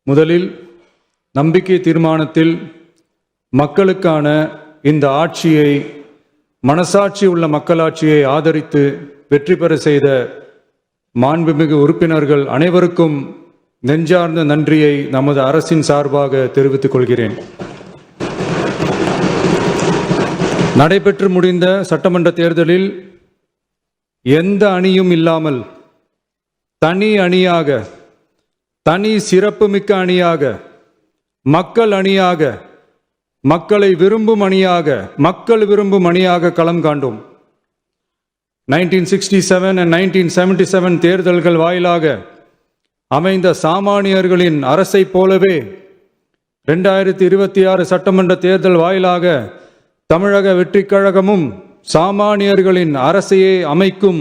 முதலில் நம்பிக்கை தீர்மானத்தில் மக்களுக்கான இந்த ஆட்சியை, மனசாட்சி உள்ள மக்களாட்சியை ஆதரித்து வெற்றி பெற செய்த மாண்புமிகு உறுப்பினர்கள் அனைவருக்கும் நெஞ்சார்ந்த நன்றியை நமது அரசின் சார்பாக தெரிவித்துக் கொள்கிறேன். நடைபெற்று முடிந்த சட்டமன்ற தேர்தலில் எந்த அணியும் இல்லாமல் தனி அணியாக, தனி சிறப்புமிக்க அணியாக, மக்கள் அணியாக, மக்களை விரும்பும் அணியாக, மக்கள் விரும்பும் அணியாக களம் காண்டோம். 1967 and 1977 தேர்தல்கள் வாயிலாக அமைந்த சாமானியர்களின் அரசை போலவே 2026 சட்டமன்ற தேர்தல் வாயிலாக தமிழக வெற்றிக் கழகமும் சாமானியர்களின் அரசையே அமைக்கும்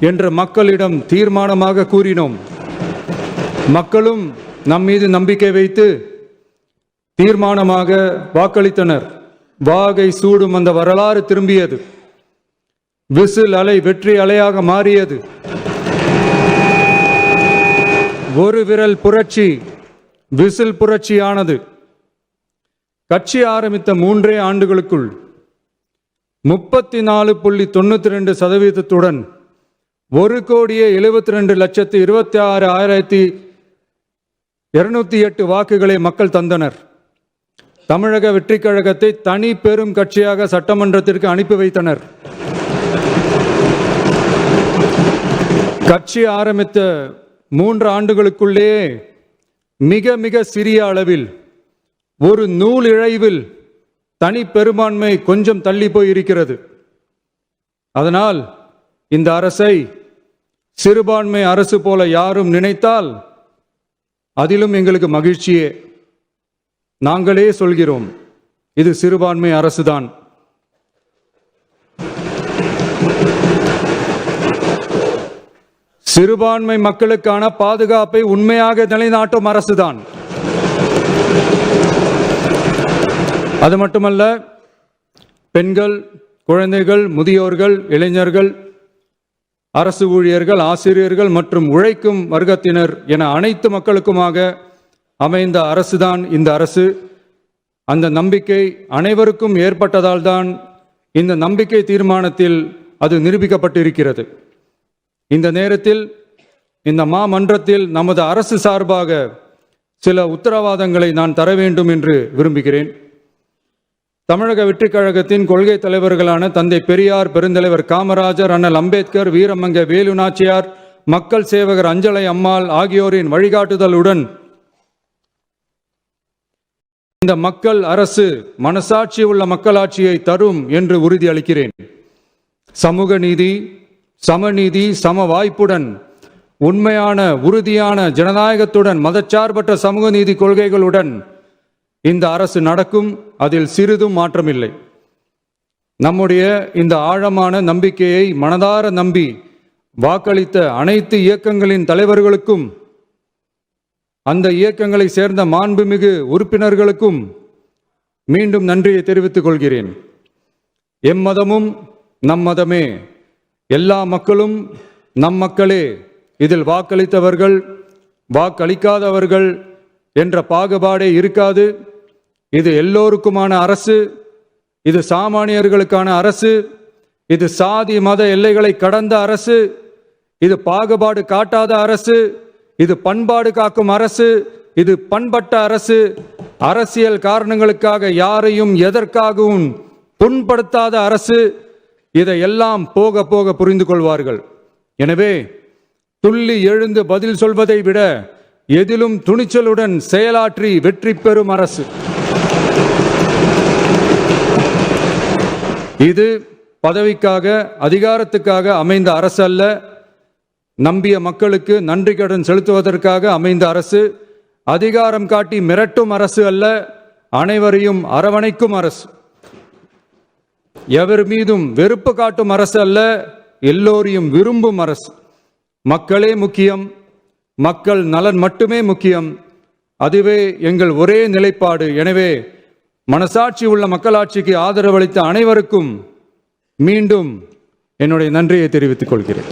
என்று மக்களிடம் தீர்மானமாக கூறினோம். மக்களும் நம் மீது நம்பிக்கை வைத்து தீர்மானமாக வாக்களித்தனர். வாகை சூடும் அந்த வரலாறு திரும்பியது. விசில் அலை வெற்றி அலையாக மாறியது. ஒரு விரல் புரட்சி விசில் புரட்சியானது. கட்சி ஆரம்பித்த 3 ஆண்டுகளுக்குள் 34.92% 1,72,26,208 வாக்குகளை மக்கள் தந்தனர். தமிழக வெற்றிக் கழகத்தை தனி பெரும் கட்சியாக சட்டமன்றத்திற்கு அனுப்பி வைத்தனர். கட்சி ஆரம்பித்த 3 ஆண்டுகளுக்குள்ளே மிக மிக சிறிய அளவில், ஒரு நூல் இழைவில் தனி பெரும்பான்மை கொஞ்சம் தள்ளி போயிருக்கிறது. அதனால் இந்த அரசை சிறுபான்மை அரசு போல யாரும் நினைத்தால் அதிலும் எங்களுக்கு மகிழ்ச்சியே. நாங்களே சொல்கிறோம், இது சிறுபான்மை அரசுதான். சிறுபான்மை மக்களுக்கான பாதுகாப்பை உண்மையாக நிலைநாட்டும் அரசுதான். அது மட்டுமல்ல, பெண்கள், குழந்தைகள், முதியோர்கள், இளைஞர்கள், அரசு ஊழியர்கள், ஆசிரியர்கள் மற்றும் உழைக்கும் வர்க்கத்தினர் என அனைத்து மக்களுக்குமாக அமைந்த அரசுதான் இந்த அரசு. அந்த நம்பிக்கை அனைவருக்கும் ஏற்பட்டதால் தான் இந்த நம்பிக்கை தீர்மானத்தில் அது நிரூபிக்கப்பட்டிருக்கிறது. இந்த நேரத்தில் இந்த மாமன்றத்தில் நமது அரசு சார்பாக சில உத்தரவாதங்களை நான் தர வேண்டும் என்று விரும்புகிறேன். தமிழக வெற்றிக் கழகத்தின் கொள்கை தலைவர்களான தந்தை பெரியார், பெருந்தலைவர் காமராஜர், அண்ணல் அம்பேத்கர், வீரமங்க வேலு நாச்சியார், மக்கள் சேவகர் அஞ்சலை அம்மாள் ஆகியோரின் வழிகாட்டுதலுடன் இந்த மக்கள் அரசு மனசாட்சி உள்ள மக்களாட்சியை தரும் என்று உறுதியளிக்கிறேன். சமூக நீதி, சமநீதி, சம வாய்ப்புடன், உண்மையான உறுதியான ஜனநாயகத்துடன், மதச்சார்பற்ற சமூக நீதி கொள்கைகளுடன் இந்த அரசு நடக்கும். அதில் சிறிதும் மாற்றமில்லை. நம்முடைய இந்த ஆழமான நம்பிக்கையை மனதார நம்பி வாக்களித்த அனைத்து இயக்கங்களின் தலைவர்களுக்கும், அந்த இயக்கங்களை சேர்ந்த மாண்புமிகு உறுப்பினர்களுக்கும் மீண்டும் நன்றியை தெரிவித்துக் கொள்கிறேன். எம்மதமும் நம் மதமே, எல்லா மக்களும் நம் மக்களே, இதில் வாக்களித்தவர்கள், வாக்களிக்காதவர்கள் என்ற பாகுபாடே இருக்காது. இது எல்லோருக்குமான அரசு. இது சாமானியர்களுக்கான அரசு. இது சாதி மத எல்லைகளை கடந்த அரசு. இது பாகுபாடு காட்டாத அரசு. இது பண்பாடு காக்கும் அரசு. இது பண்பட்ட அரசு. அரசியல் காரணங்களுக்காக யாரையும் எதற்காகவும் புண்படுத்தாத அரசு. இதையெல்லாம் போக போக புரிந்து கொள்வார்கள். எனவே துள்ளி எழுந்து பதில் சொல்வதை விட எதிலும் துணிச்சலுடன் செயலாற்றி வெற்றி பெறும் அரசு இது. பதவிக்காக, அதிகாரத்துக்காக அமைந்த அரசு அல்ல. நம்பிய மக்களுக்கு நன்றி கடன் செலுத்துவதற்காக அமைந்த அரசு. அதிகாரம் காட்டி மிரட்டும் அரசு அல்ல, அனைவரையும் அரவணைக்கும் அரசு. எவர் மீதும் வெறுப்பு காட்டும் அரசு அல்ல, எல்லோரையும் விரும்பும் அரசு. மக்களே முக்கியம், மக்கள் நலன் மட்டுமே முக்கியம். அதுவே எங்கள் ஒரே நிலைப்பாடு. எனவே மனசாட்சி உள்ள மக்களாட்சிக்கு ஆதரவளித்த அனைவருக்கும் மீண்டும் என்னுடைய நன்றியை தெரிவித்துக் கொள்கிறேன்.